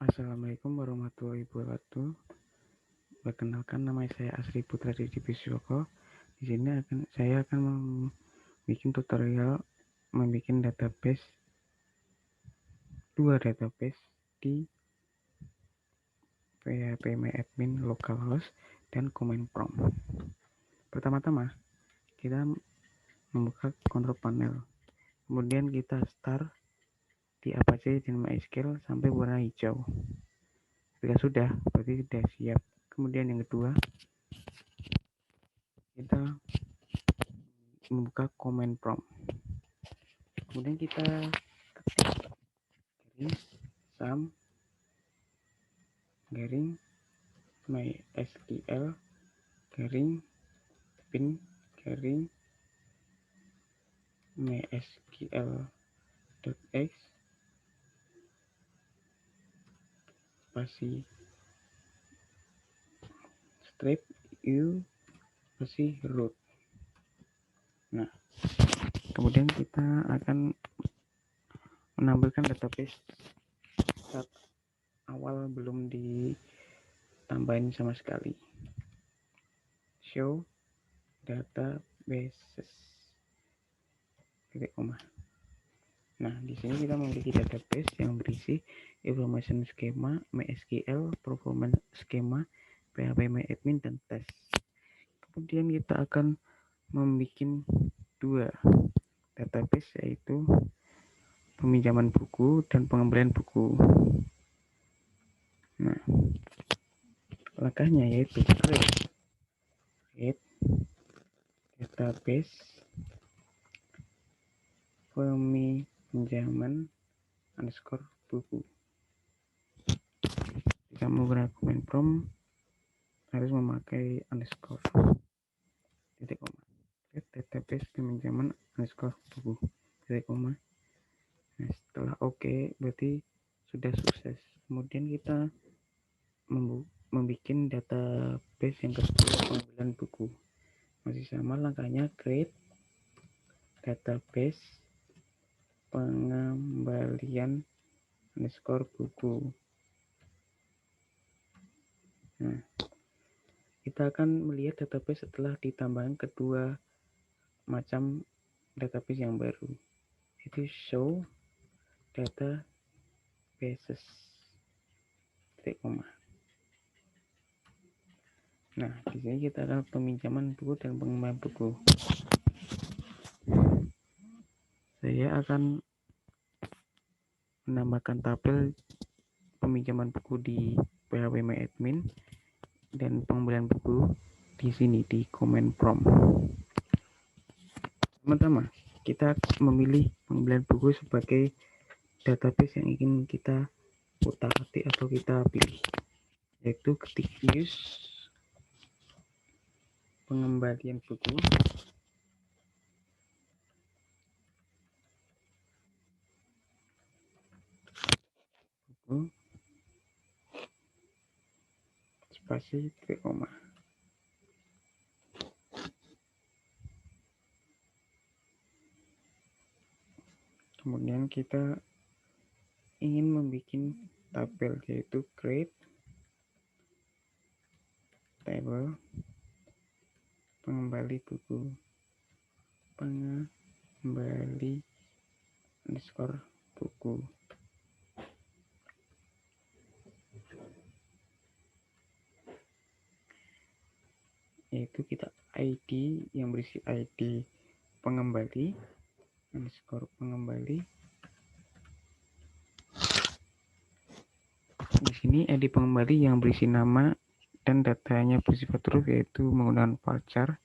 Assalamualaikum warahmatullahi wabarakatuh. Perkenalkan, nama saya Asri Putra Didi Biswoko. Di sini saya akan membuat tutorial membuat database, dua database di phpMyAdmin localhost dan command prompt. Pertama-tama kita membuka control panel, kemudian kita start di Apache dan MySQL sampai warna hijau. Jika sudah, berarti sudah siap. Kemudian yang kedua, kita membuka command prompt. Kemudian kita garing sum garing MySQL garing bin garing MySQL.x spasi strip u spasi root. Nah, kemudian kita akan menampilkan database saat awal belum ditambahin sama sekali. Show databases titik koma. Nah, di sini kita memiliki database yang berisi information schema, MySQL, performance schema, phpMyAdmin, dan test. Kemudian kita akan membuat dua database, yaitu peminjaman buku dan pengembalian buku. Nah, langkahnya yaitu create database peminjaman underscore buku. Jika menggunakan command prompt harus memakai underscore titik koma. Create database peminjaman underscore buku titik koma. Nah, setelah oke, berarti sudah sukses. Kemudian kita membuat database yang kedua, pengambilan buku. Masih sama langkahnya, create database pengembalian underscore buku. Nah, kita akan melihat database setelah ditambahkan kedua macam database yang baru. Itu show databases titik koma. Nah, di sini kita akan peminjaman buku dan pengembalian buku. Saya akan menambahkan tabel peminjaman buku di phpMyAdmin dan pengembalian buku di sini di command prompt. Pertama, kita memilih pengembalian buku sebagai database yang ingin kita utak-atik atau kita pilih, yaitu ketik use pengembalian buku spasi titik koma. Kemudian kita ingin membuat tabel, yaitu create table pengembali buku pengembali underscore buku. Yaitu kita ID yang berisi ID pengembali underscore pengembali. Di sini ID pengembali yang berisi nama dan datanya bersifat true, yaitu menggunakan varchar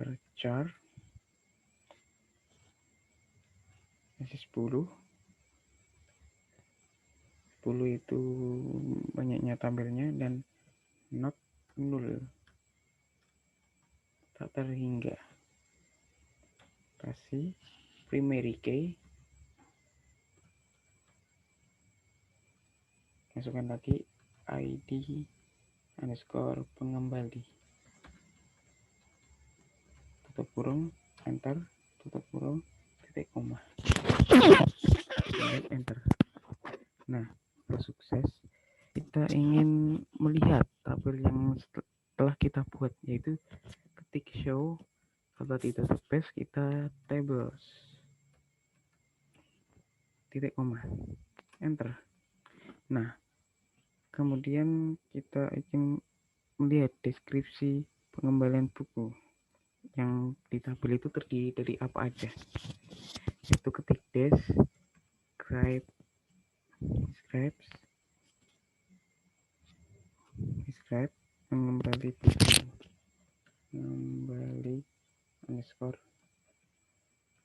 10 itu banyaknya tabelnya, dan not null tak terhingga. Kasih primary key, masukkan lagi ID underscore pengembali, tutup kurung, enter, tutup kurung, titik koma, enter. ingin melihat tabel yang telah kita buat, yaitu ketik show atau di database kita tables titik koma enter. Nah, kemudian kita ingin melihat deskripsi pengembalian buku yang di tabel itu terdiri dari apa aja, yaitu ketik describe mengembali underscore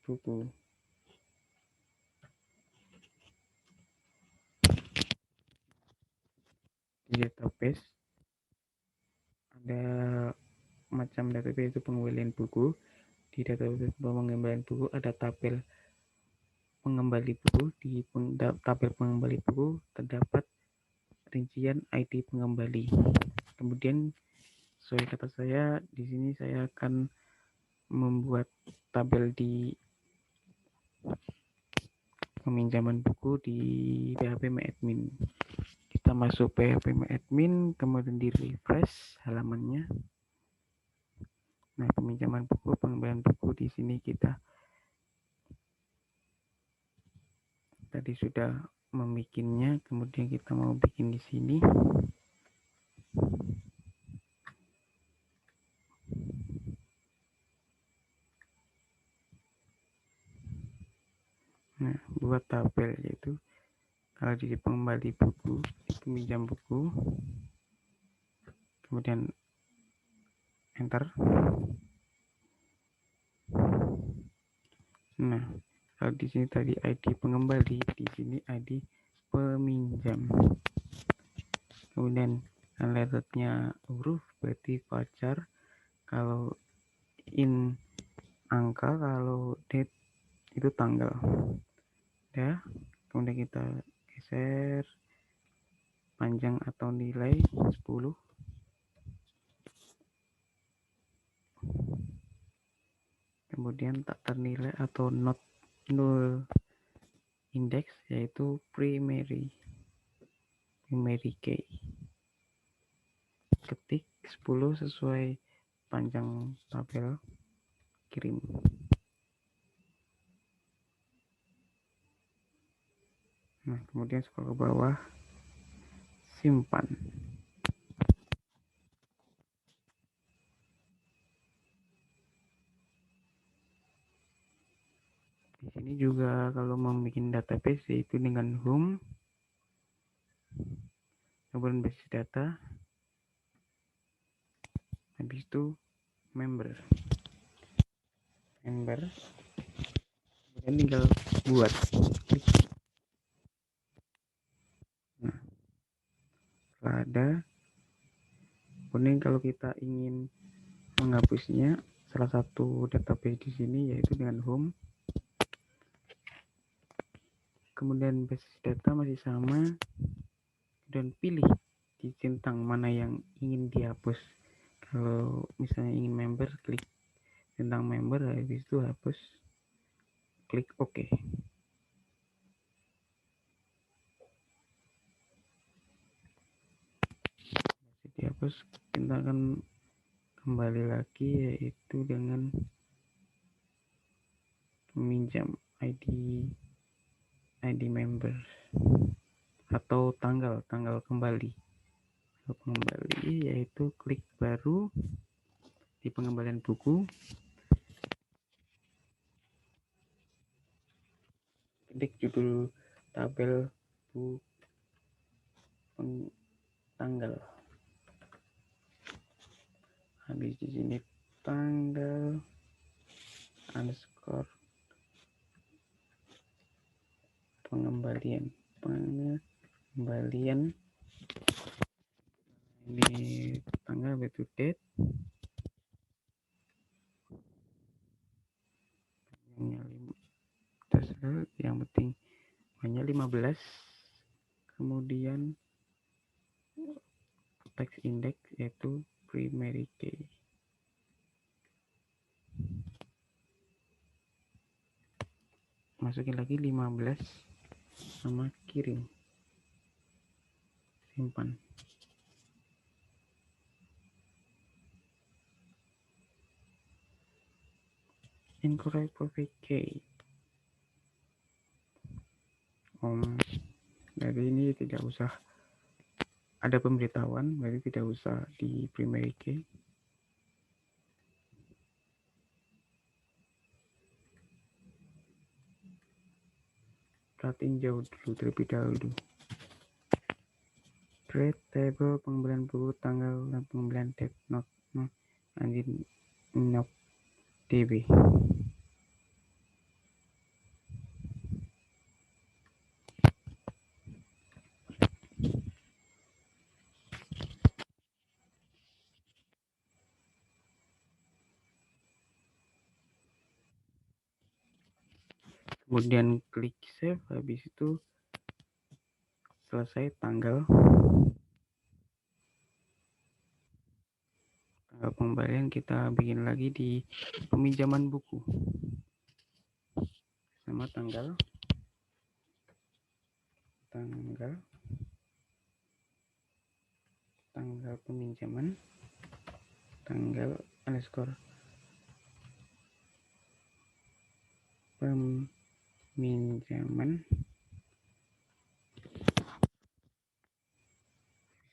buku. Di database ada macam database itu pengembalian buku. Di database pengembalian buku ada tabel pengembali buku. Di tabel pengembali buku terdapat rincian ID pengembali. Kemudian sesuai kata saya di sini, saya akan membuat tabel di peminjaman buku di PHP MyAdmin. Kita masuk PHP MyAdmin, kemudian di refresh halamannya. Nah, peminjaman buku, pengembalian buku di sini kita tadi sudah membikinnya, kemudian kita mau bikin di sini. Nah, buat tabel yaitu kalau di pengembali buku, di peminjam buku, kemudian enter. Nah, kalau di sini tadi ID pengembali, di sini ID peminjam. Kemudian letternya huruf berarti voucher, kalau in angka, kalau date itu tanggal. Ya, kemudian kita geser panjang atau nilai 10. Kemudian tak ternilai atau not null index yaitu primary key. Ketik 10 sesuai panjang tabel, kirim. Nah, kemudian scroll ke bawah, simpan. Di sini juga kalau membuat database yaitu dengan home, kemudian basis data, habis itu member, kemudian tinggal buat. Nah, setelah ada, kemudian kalau kita ingin menghapusnya, salah satu database di sini yaitu dengan home, kemudian basis data masih sama, dan pilih di centang mana yang ingin dihapus. Kalau misalnya ingin member, klik centang member, habis itu hapus, klik OK. Dihapus, kita akan kembali lagi yaitu dengan meminjam ID member atau tanggal kembali yaitu klik baru di pengembalian buku, ketik judul tabel tanggal, habis di sini tanggal underscore pengembalian ini tanggal betul date yang penting hanya 15, kemudian text index yaitu primary key, masukin lagi 15 sama kirim. simpan. Incorrect profit key. Jadi ini tidak usah ada pemberitahuan, berarti tidak usah di primary key. Perhatiin jauh dulu terlebih dahulu. Create table pengembalian buku tanggal dan pengembalian date not anjing not db. Kemudian klik save, habis itu selesai tanggal pengembalian, kita bikin lagi di peminjaman buku sama tanggal peminjaman, tanggal underscore peminjaman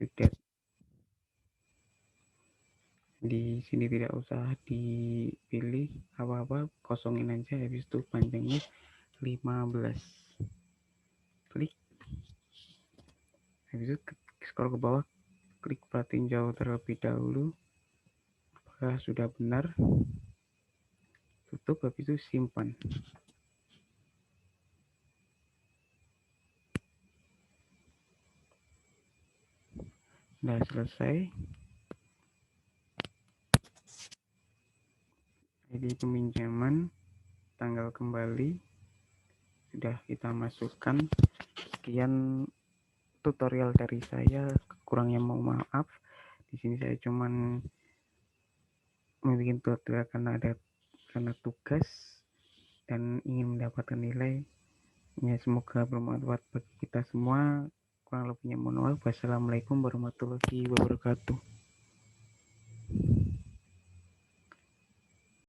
sudah. Di sini tidak usah dipilih apa-apa, kosongin aja, habis itu panjangnya 15. Klik, habis itu scroll ke bawah, klik perhatiin jauh terlebih dahulu apakah sudah benar, tutup, habis itu simpan. Sudah selesai. ID peminjaman, tanggal kembali sudah kita masukkan. Sekian tutorial dari saya, kurangnya mau maaf. Di sini saya cuman membuat tutorial karena tugas dan ingin mendapatkan nilai. Ya, semoga bermanfaat bagi kita semua. Kurang lebihnya mohon maaf. Wassalamualaikum warahmatullahi wabarakatuh.